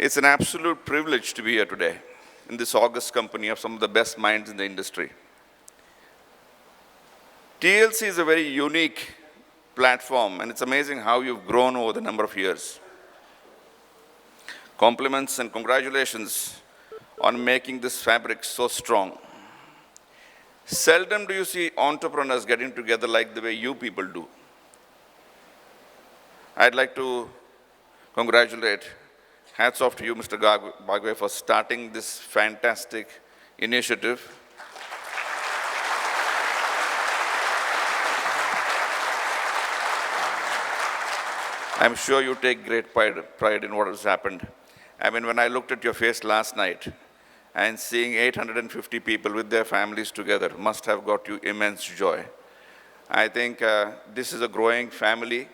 It's an absolute privilege to be here today in this august company of some of the best minds in the industry. TLC is a very unique platform, and it's amazing how you've grown over the number of years. Compliments and congratulations on making this fabric so strong. Seldom do you see entrepreneurs getting together like the way you people do. I'd like to congratulate, hats off to you, Mr. Bagwe, for starting this fantastic initiative. I'm sure you take great pride in what has happened. I mean, when I looked at your face last night and seeing 850 people with their families together must have got you immense joy. I think this is a growing family.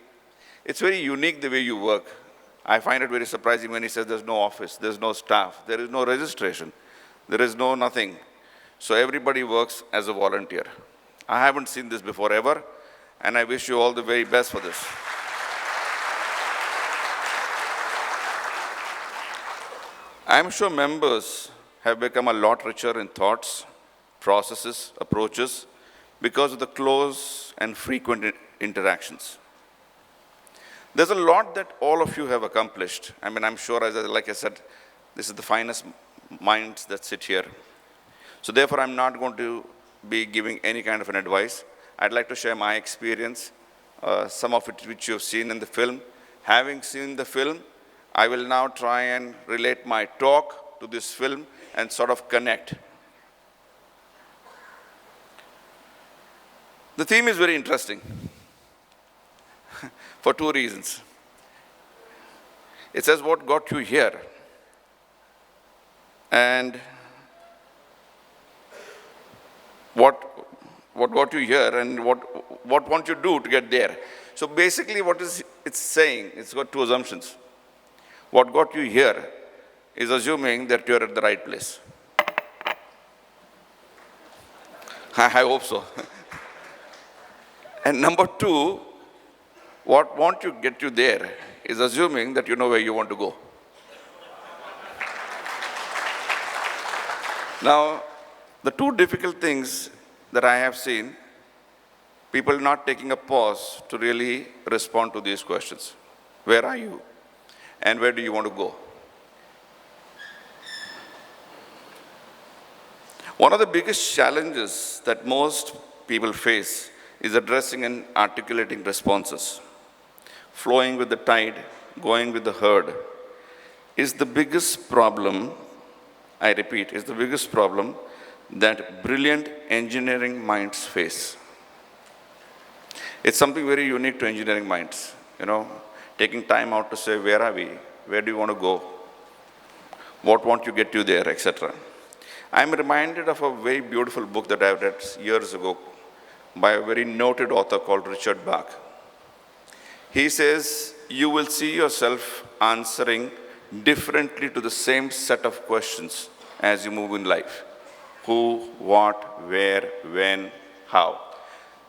It's very unique the way you work. I find it very surprising when he says there's no office, there's no staff, there is no registration, there is no nothing. So everybody works as a volunteer. I haven't seen this before ever, and I wish you all the very best for this. I'm sure members have become a lot richer in thoughts, processes, approaches, because of the close and frequent interactions. There's a lot that all of you have accomplished. I mean, I'm sure, like I said, this is the finest minds that sit here. So therefore, I'm not going to be giving any kind of an advice. I'd like to share my experience, some of it which you've seen in the film. Having seen the film, I will now try and relate my talk to this film and sort of connect. The theme is very interesting for two reasons. It says, what got you here? And what got you here, and what won't you do to get there? So basically what it's saying, it's got two assumptions. What got you here is assuming that you're at the right place. I hope so. And number two, what won't you get you there is assuming that you know where you want to go. Now, the two difficult things that I have seen, people not taking a pause to really respond to these questions. Where are you? And where do you want to go? One of the biggest challenges that most people face is addressing and articulating responses. Flowing with the tide, going with the herd, is the biggest problem, I repeat, is the biggest problem that brilliant engineering minds face. It's something very unique to engineering minds, taking time out to say, where are we? Where do you want to go? What won't you get you there, etc. I'm reminded of a very beautiful book that I read years ago by a very noted author called Richard Bach. He says, you will see yourself answering differently to the same set of questions as you move in life. Who, what, where, when, how.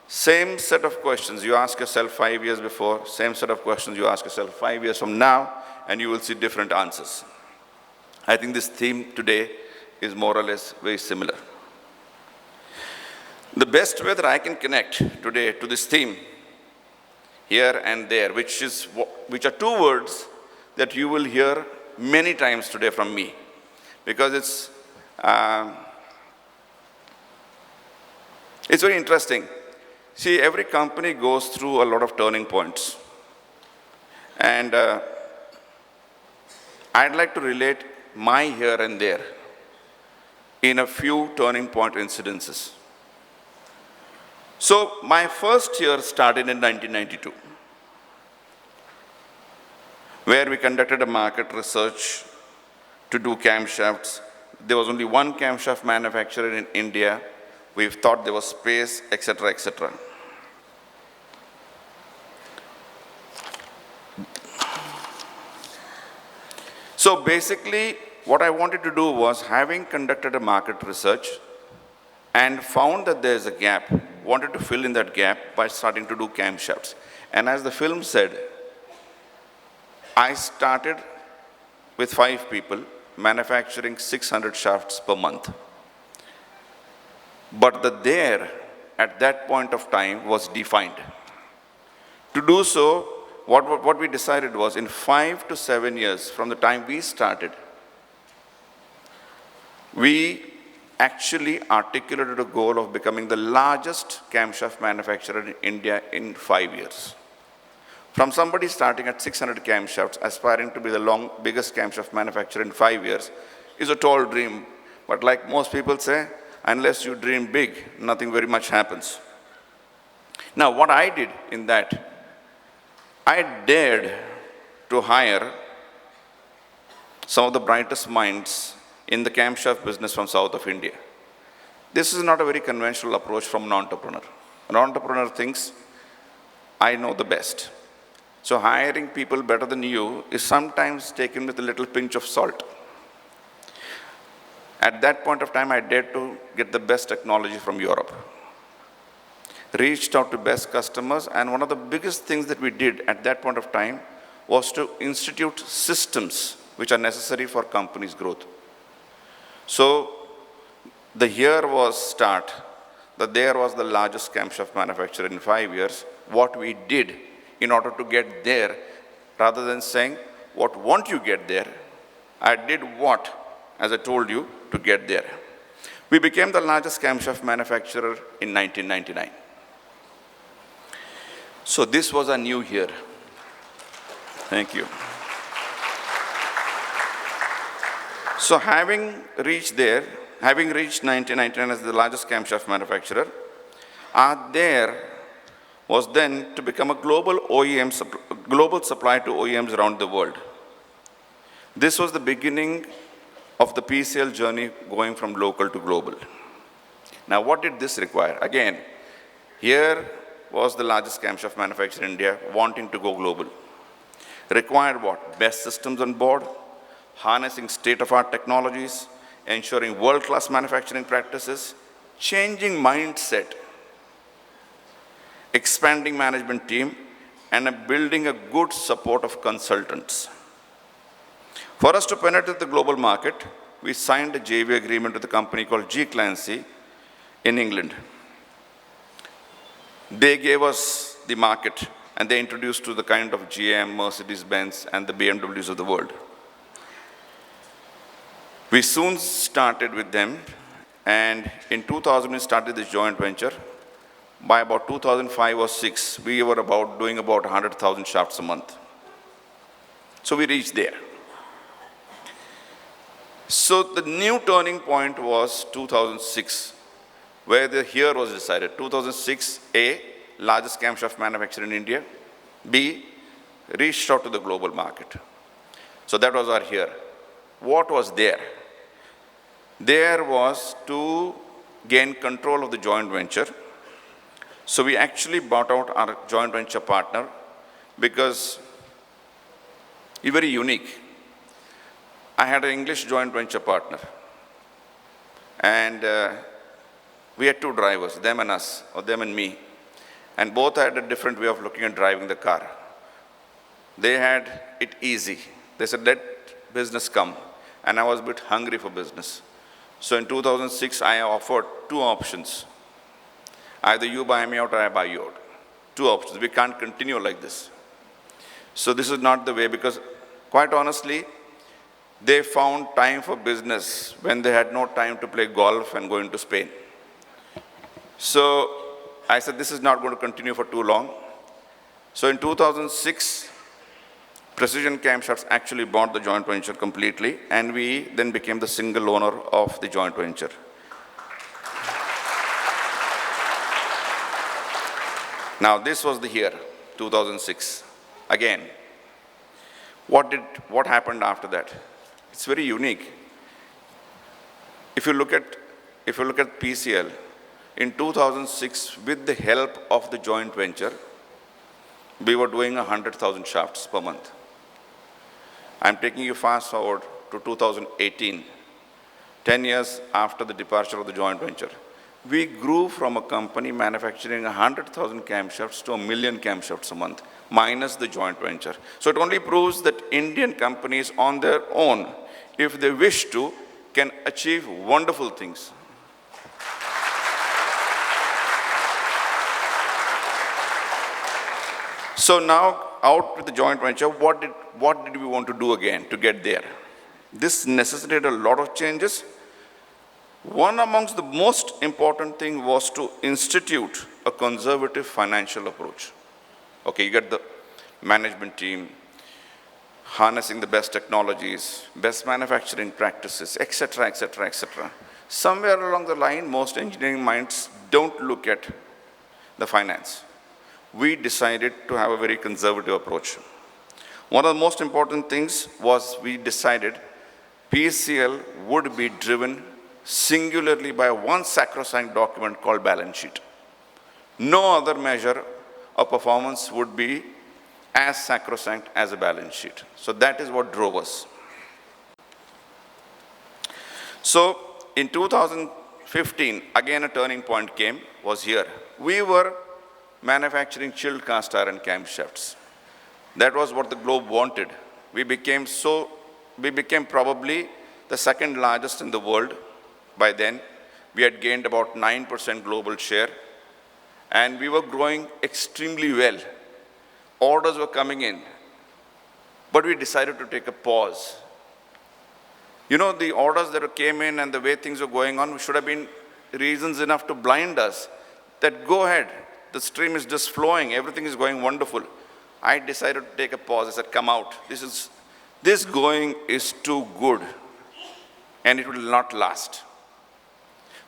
Same set of questions you ask yourself 5 years before, same set of questions you ask yourself 5 years from now, and you will see different answers. I think this theme today is more or less very similar. The best way that I can connect today to this theme, here and there, which are two words that you will hear many times today from me, because it's very interesting. See, every company goes through a lot of turning points. And I'd like to relate my here and there in a few turning point incidences. So my first year started in 1992, where we conducted a market research to do camshafts. There was only one camshaft manufacturer in India. We thought there was space, etc., etc. So basically, what I wanted to do was, having conducted a market research and found that there's a gap, wanted to fill in that gap by starting to do camshafts. And as the film said, I started with 5 people, manufacturing 600 shafts per month. But the there, at that point of time, was defined. To do so, what we decided was in 5 to 7 years from the time we started, we actually articulated a goal of becoming the largest camshaft manufacturer in India in 5 years. From somebody starting at 600 camshafts, aspiring to be the biggest camshaft manufacturer in 5 years is a tall dream. But like most people say, unless you dream big, nothing very much happens. Now, what I did in that, I dared to hire some of the brightest minds in the camshaft business from south of India. This is not a very conventional approach from an entrepreneur. An entrepreneur thinks, I know the best. So hiring people better than you is sometimes taken with a little pinch of salt. At that point of time, I dared to get the best technology from Europe. Reached out to best customers, and one of the biggest things that we did at that point of time was to institute systems which are necessary for companies' growth. So the year was start, that there was the largest camshaft manufacturer in 5 years. What we did in order to get there, rather than saying, what won't you get there? I did what, as I told you, to get there. We became the largest camshaft manufacturer in 1999. So this was a new year. Thank you. So having reached 1999 as the largest camshaft manufacturer, our there was then to become a global supplier to OEMs around the world. This was the beginning of the PCL journey going from local to global. Now, what did this require? Again, here was the largest camshaft manufacturer in India wanting to go global. Required what? Best systems on board, harnessing state-of-art technologies, ensuring world-class manufacturing practices, changing mindset, expanding management team, and building a good support of consultants. For us to penetrate the global market, we signed a JV agreement with a company called TLC in England. They gave us the market, and they introduced to the kind of GM, Mercedes-Benz, and the BMWs of the world. We soon started with them, and in 2000 we started this joint venture. By about 2005 or 6, we were doing about 100,000 shafts a month. So we reached there. So the new turning point was 2006, where the year was decided. 2006, A, largest camshaft manufacturer in India. B, reached out to the global market. So that was our year. What was there? There was to gain control of the joint venture. So we actually bought out our joint venture partner because we're very unique. I had an English joint venture partner, and we had 2 drivers, them and us, or them and me, and both had a different way of looking at driving the car. They had it easy. They said, let business come, and I was a bit hungry for business. So in 2006, I offered 2 options. Either you buy me out or I buy you out. 2 options. We can't continue like this. So this is not the way, because quite honestly, they found time for business when they had no time to play golf and go into Spain. So I said, this is not going to continue for too long. So in 2006, Precision Camshafts actually bought the joint venture completely, and we then became the single owner of the joint venture. Now, this was the year, 2006. Again, what happened after that? It's very unique. If you look at PCL, in 2006, with the help of the joint venture, we were doing 100,000 shafts per month. I'm taking you fast forward to 2018, 10 years after the departure of the joint venture. We grew from a company manufacturing 100,000 camshafts to 1,000,000 camshafts a month, minus the joint venture. So it only proves that Indian companies on their own, if they wish to, can achieve wonderful things. So now, out with the joint venture, what did we want to do again to get there? This necessitated a lot of changes. One amongst the most important thing was to institute a conservative financial approach. Okay, you get the management team, harnessing the best technologies, best manufacturing practices, etc., etc., etc. Somewhere along the line, most engineering minds don't look at the finance. We decided to have a very conservative approach. One of the most important things was we decided PCL would be driven singularly by one sacrosanct document called balance sheet. No other measure of performance would be as sacrosanct as a balance sheet. So that is what drove us. So in 2015, again a turning point was here. We were manufacturing chilled cast iron camshafts. That was what the globe wanted. We became probably the second largest in the world by then. We had gained about 9% global share, and we were growing extremely well. Orders were coming in, but we decided to take a pause. You know, the orders that came in and the way things were going on should have been reasons enough to blind us that go ahead, the stream is just flowing, everything is going wonderful. I decided to take a pause. I said, come out. This going is too good, and it will not last.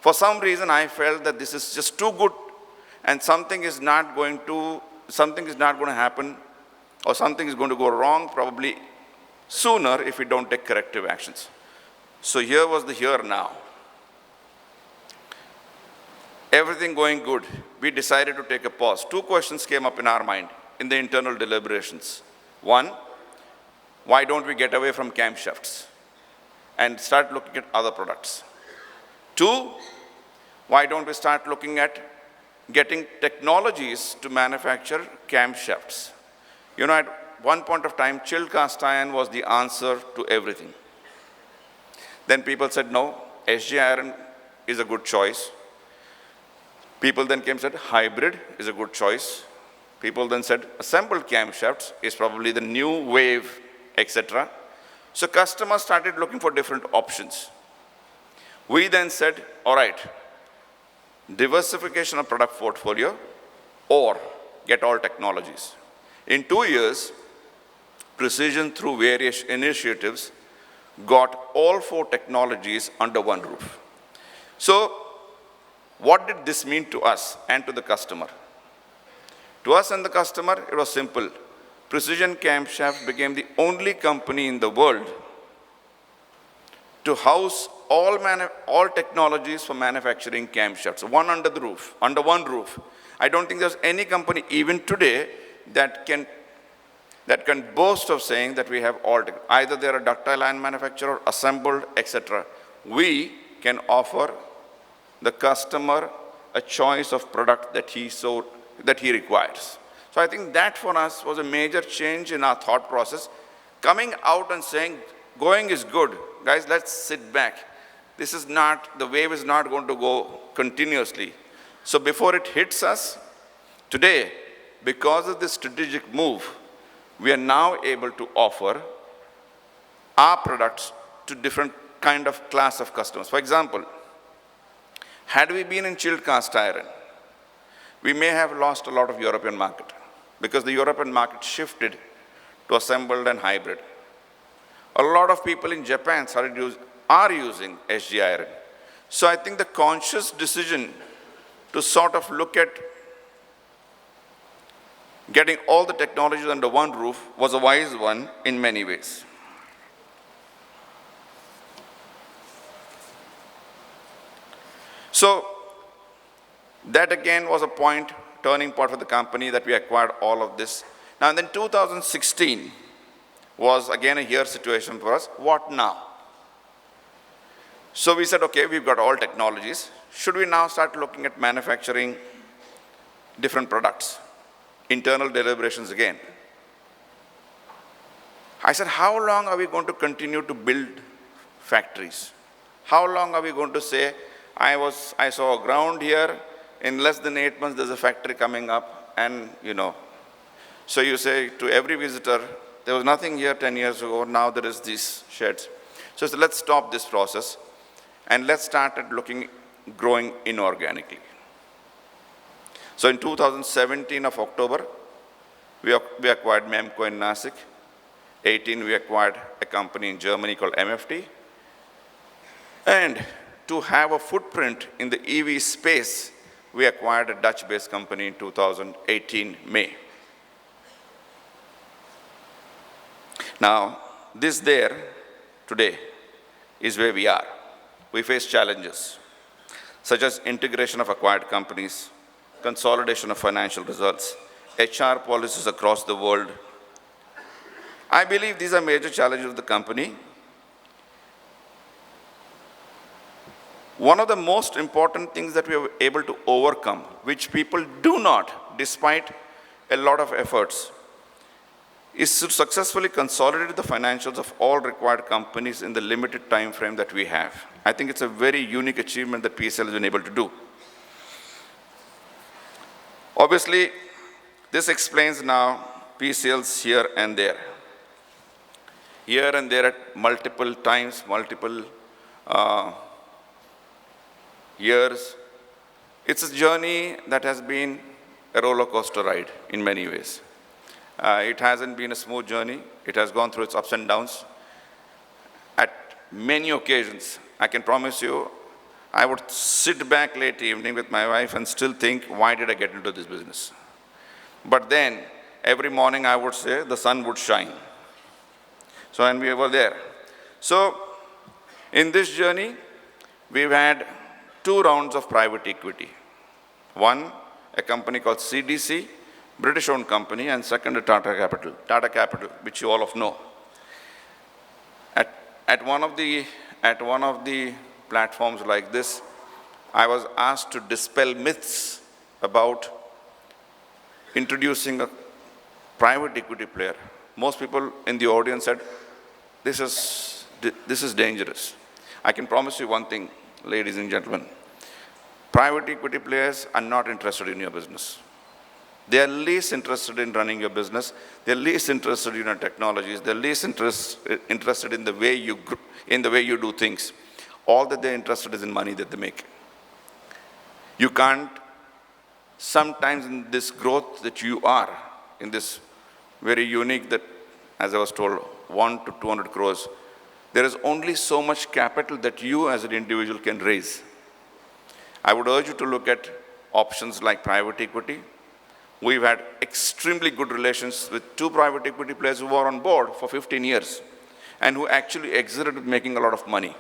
For some reason, I felt that this is just too good, and something is not going to happen, or something is going to go wrong probably sooner if we don't take corrective actions. So here was the here now. Everything going good. We decided to take a pause. Two questions came up in our mind in the internal deliberations. One, why don't we get away from camshafts and start looking at other products? Two, why don't we start looking at getting technologies to manufacture camshafts? You know, at one point of time, chilled cast iron was the answer to everything. Then people said, no, SG iron is a good choice. People then came and said, hybrid is a good choice. People then said, assembled camshafts is probably the new wave, etc. So customers started looking for different options. We then said, all right, diversification of product portfolio or get all technologies. In 2 years, Precision, through various initiatives, got all 4 technologies under one roof. So what did this mean to us and to the customer? To us and the customer, it was simple. Precision Camshaft became the only company in the world to house all technologies for manufacturing camshafts, under one roof. I don't think there's any company even today that can boast of saying that we have all, either they're a ductile iron manufacturer, assembled, etc. We can offer the customer a choice of product that he requires. So I think that for us was a major change in our thought process. Coming out and saying, going is good. Guys, let's sit back. The wave is not going to go continuously. So before it hits us, today, because of this strategic move, we are now able to offer our products to different kind of class of customers. For example, had we been in chilled cast iron, we may have lost a lot of European market because the European market shifted to assembled and hybrid. A lot of people in Japan are using SG iron. So I think the conscious decision to sort of look at getting all the technologies under one roof was a wise one in many ways. So that again was a turning point for the company that we acquired all of this. Now then 2016 was again a year situation for us. What now? So we said, okay, we've got all technologies. should we now start looking at manufacturing different products? Internal deliberations again. I said, how long are we going to continue to build factories? How long are we going to say, I saw a ground here, in less than 8 months there's a factory coming up, and so you say to every visitor, there was nothing here 10 years ago, now there is these sheds. So let's stop this process and let's start at growing inorganically. So in 2017 of October, we acquired Memco in Nasik. 2018, we acquired a company in Germany called MFT. And to have a footprint in the EV space, we acquired a Dutch-based company in 2018, May. Now, this there, today, is where we are. We face challenges, such as integration of acquired companies, consolidation of financial results, HR policies across the world. I believe these are major challenges of the company. One of the most important things that we are able to overcome, which people do not, despite a lot of efforts, is to successfully consolidate the financials of all required companies in the limited time frame that we have. I think it's a very unique achievement that PCL has been able to do. Obviously, this explains now PCL's here and there. Here and there at multiple times, multiple years. It's a journey that has been a roller coaster ride in many ways. It hasn't been a smooth journey. It has gone through its ups and downs. At many occasions, I can promise you, I would sit back late evening with my wife and still think, why did I get into this business? But then, every morning I would say, the sun would shine. So, and we were there. So, in this journey, we've had 2 rounds of private equity. One, a company called CDC, British-owned company, and second, a Tata Capital, which you all of know. At one of the platforms like this, I was asked to dispel myths about introducing a private equity player. Most people in the audience said, this is dangerous. I can promise you one thing, ladies and gentlemen. Private equity players are not interested in your business. They are least interested in running your business. They're least interested in your technologies. They're least interested in the way you do things. All that they're interested is in money that they make. You can't, sometimes in this growth that you are, in this very unique that, as I was told, 1 to 200 crores, there is only so much capital that you as an individual can raise. I would urge you to look at options like private equity. We've had extremely good relations with 2 private equity players who were on board for 15 years and who actually exited with making a lot of money.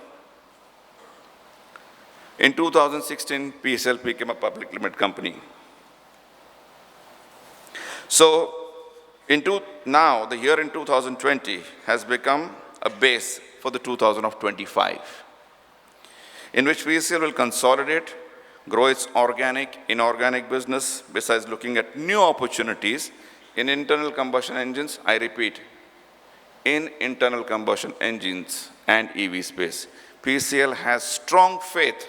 In 2016, PSL became a public limited company. So, now, the year in 2020 has become a base for the 2025, in which PSL will consolidate, grow its organic, inorganic business, besides looking at new opportunities in internal combustion engines. I repeat, in internal combustion engines and EV space. PCL has strong faith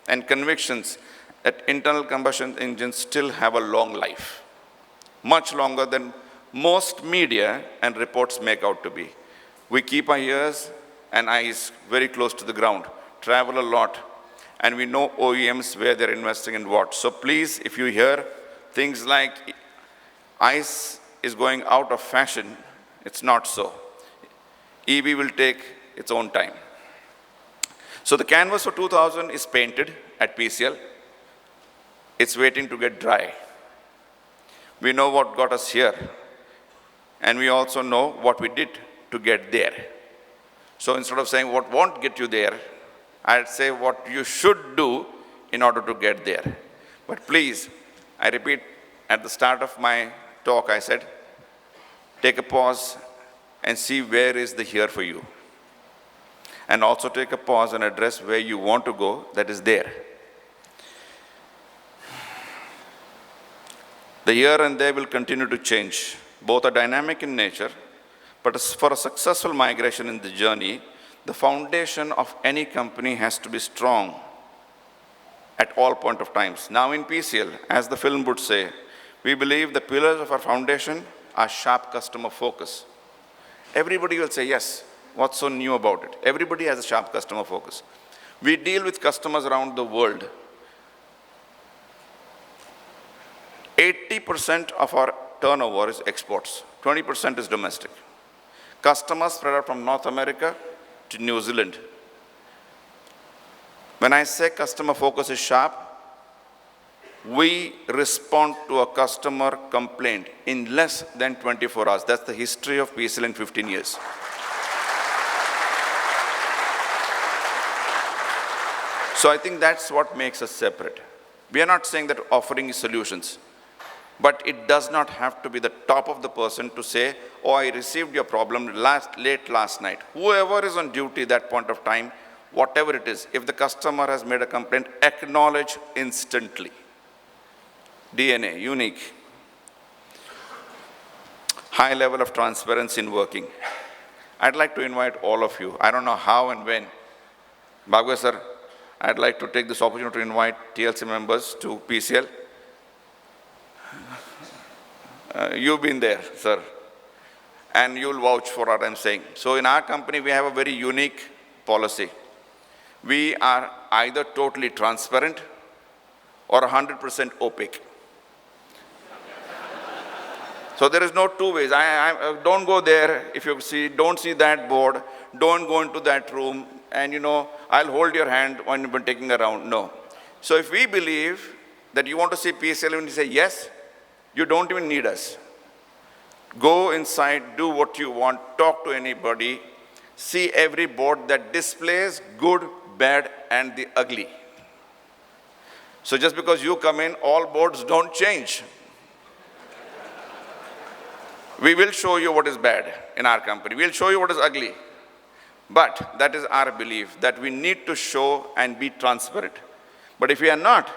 and convictions that internal combustion engines still have a long life, much longer than most media and reports make out to be. We keep our ears and eyes very close to the ground, travel a lot, and we know OEMs where they're investing in what. So please, if you hear things like ICE is going out of fashion, it's not so. EV will take its own time. So the canvas for 2000 is painted at PCL. It's waiting to get dry. We know what got us here, and we also know what we did to get there. So instead of saying what won't get you there, I'd say what you should do in order to get there. But please, I repeat, at the start of my talk, I said, take a pause and see where is the here for you. And also take a pause and address where you want to go that is there. The year and day will continue to change. Both are dynamic in nature, but for a successful migration in the journey, the foundation of any company has to be strong at all point of times. Now in PCL, as the film would say, we believe the pillars of our foundation are sharp customer focus. Everybody will say, yes, what's so new about it? Everybody has a sharp customer focus. We deal with customers around the world. 80% of our turnover is exports, 20% is domestic. Customers spread out from North America to New Zealand. When I say customer focus is sharp, we respond to a customer complaint in less than 24 hours. That's the history of PCL in 15 years. So I think that's what makes us separate. We are not saying that offering solutions, but it does not have to be the top of the person to say, oh, I received your problem late last night. Whoever is on duty at that point of time, whatever it is, if the customer has made a complaint, acknowledge instantly. DNA, unique. High level of transparency in working. I'd like to invite all of you. I don't know how and when. Bhagwat sir, I'd like to take this opportunity to invite TLC members to PCL. You've been there, sir, and you'll vouch for what I'm saying. So in our company, we have a very unique policy. We are either totally transparent or 100% opaque. So there is no two ways. Don't go there if you don't see that board, don't go into that room, and I'll hold your hand when you've been taking around. No. So if we believe that you want to see PCL and you say yes, you don't even need us. Go inside, do what you want, talk to anybody, see every board that displays good, bad, and the ugly. So just because you come in, all boards don't change. We will show you what is bad in our company. We'll show you what is ugly. But that is our belief, that we need to show and be transparent. But if we are not,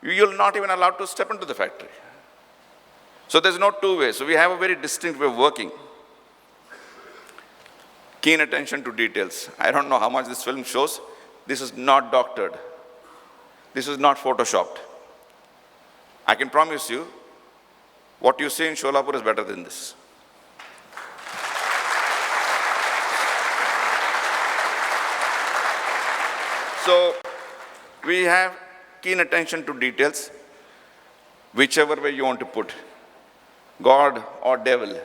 you're not even allowed to step into the factory. So there's no two ways. So we have a very distinct way of working. Keen attention to details. I don't know how much this film shows. This is not doctored. This is not photoshopped. I can promise you, what you see in Sholapur is better than this. So we have keen attention to details, whichever way you want to put. God or devil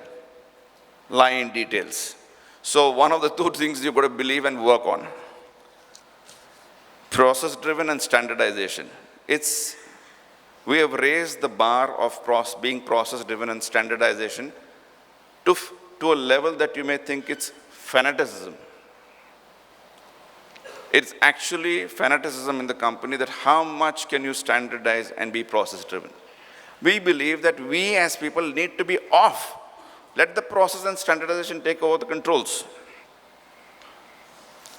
lie in details. So one of the two things you've got to believe and work on. Process-driven and standardization. We have raised the bar of being process-driven and standardization to a level that you may think it's fanaticism. It's actually fanaticism in the company that how much can you standardize and be process-driven. We believe that we as people need to be off. Let the process and standardization take over the controls.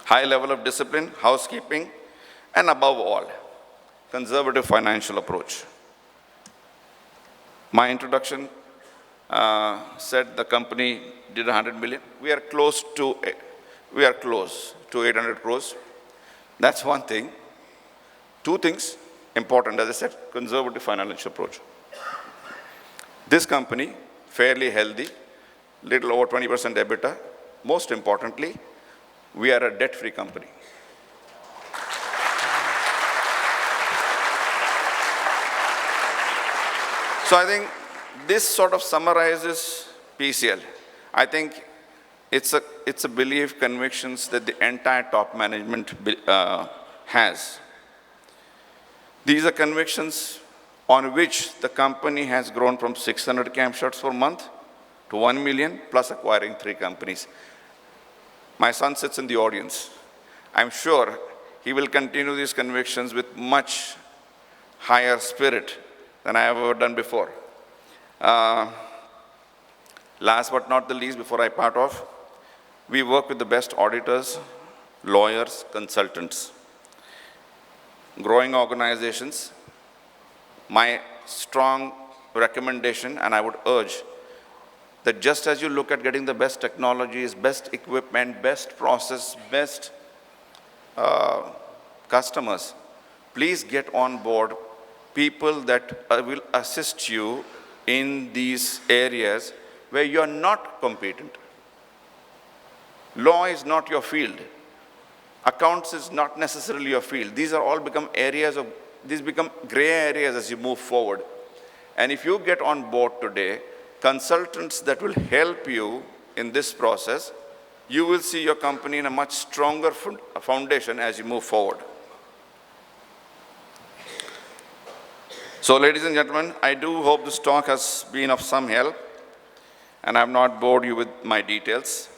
High level of discipline, housekeeping, and above all, conservative financial approach. My introduction said the company did 100 million. We are close to 800 crores. That's one thing. Two things important, as I said, conservative financial approach. This company, fairly healthy, little over 20% EBITDA. Most importantly, we are a debt-free company. So I think this sort of summarizes PCL. I think it's a belief, convictions that the entire top management has. These are convictions on which the company has grown from 600 camp shots per month to 1 million, plus acquiring 3 companies. My son sits in the audience. I'm sure he will continue these convictions with much higher spirit than I have ever done before. Last but not the least, before I part off, we work with the best auditors, lawyers, consultants, growing organizations. My strong recommendation, and I would urge that just as you look at getting the best technologies, best equipment, best process, best customers, please get on board people that will assist you in these areas where you are not competent. Law is not your field. Accounts is not necessarily your field. These are all become these become gray areas as you move forward. And if you get on board today, consultants that will help you in this process, you will see your company in a much stronger foundation as you move forward. So, ladies and gentlemen, I do hope this talk has been of some help, and I have not bored you with my details.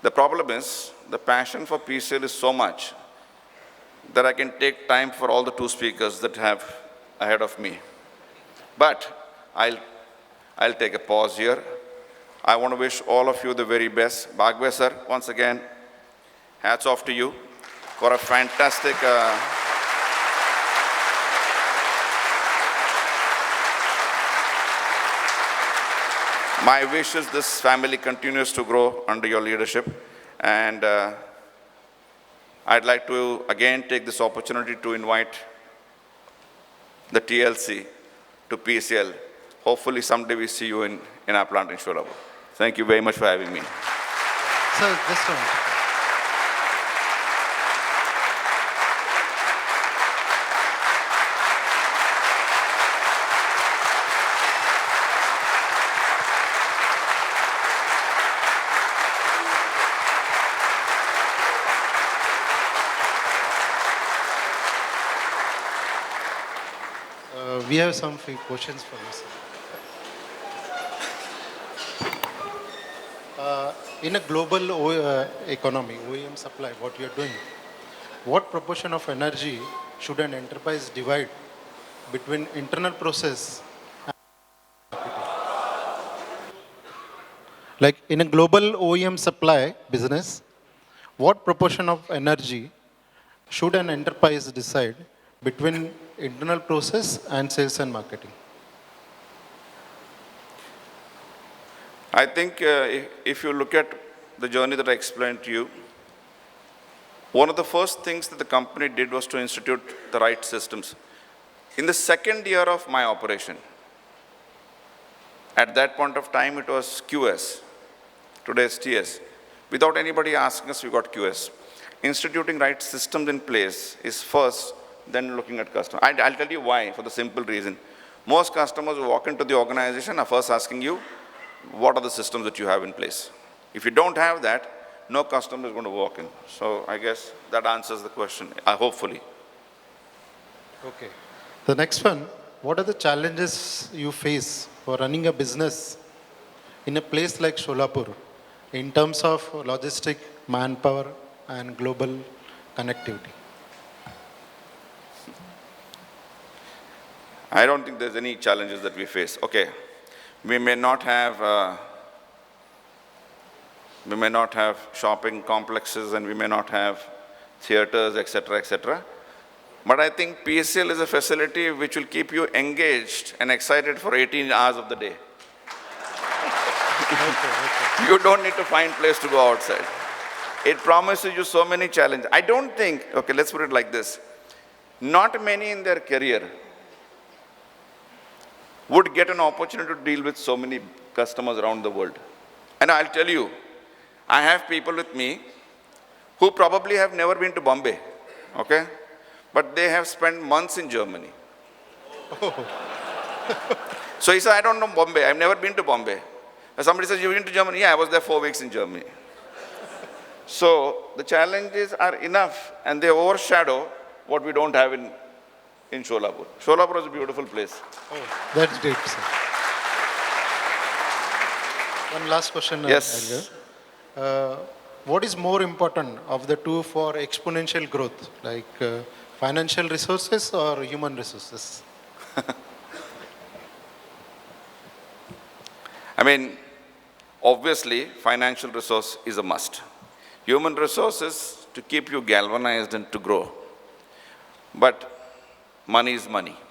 The problem is, the passion for PCL is so much that I can take time for all the two speakers that have ahead of me. But I'll take a pause here. I want to wish all of you the very best. Bhagwe sir, once again, hats off to you for a fantastic my wish is this family continues to grow under your leadership, and I'd like to again take this opportunity to invite the TLC to PCL. Hopefully someday we see you in our plant in Sholapur. Thank you very much for having me. Sir, just a minute. We have some few questions for you, sir. In a global economy, OEM supply, what you are doing, what proportion of energy should an enterprise divide between internal process and marketing? Like in a global OEM supply business, what proportion of energy should an enterprise decide between internal process and sales and marketing? I think if you look at the journey that I explained to you, one of the first things that the company did was to institute the right systems. In the second year of my operation, at that point of time it was QS, today it's TS. Without anybody asking us, we got QS. Instituting right systems in place is first, then looking at customer. I'll tell you why, for the simple reason. Most customers who walk into the organization are first asking you, what are the systems that you have in place? If you don't have that, no customer is going to walk in. So I guess that answers the question, hopefully. Okay. The next one, what are the challenges you face for running a business in a place like Sholapur in terms of logistic, manpower, and global connectivity? I don't think there's any challenges that we face. Okay, we may not have shopping complexes, and we may not have theaters, etc., etc. But I think PCL is a facility which will keep you engaged and excited for 18 hours of the day. Okay. You don't need to find a place to go outside. It promises you so many challenges. I don't think, okay, let's put it like this. Not many in their career would get an opportunity to deal with so many customers around the world. And I'll tell you, I have people with me who probably have never been to Bombay, okay? But they have spent months in Germany. So he said, I don't know Bombay, I've never been to Bombay. And somebody says, you've been to Germany? Yeah, I was there 4 weeks in Germany. So the challenges are enough, and they overshadow what we don't have in Sholapur. Sholapur is a beautiful place. Oh, that's great, sir. One last question. Yes. What is more important of the two for exponential growth, like financial resources or human resources? I mean, obviously, financial resource is a must. Human resources to keep you galvanized and to grow. But money is money.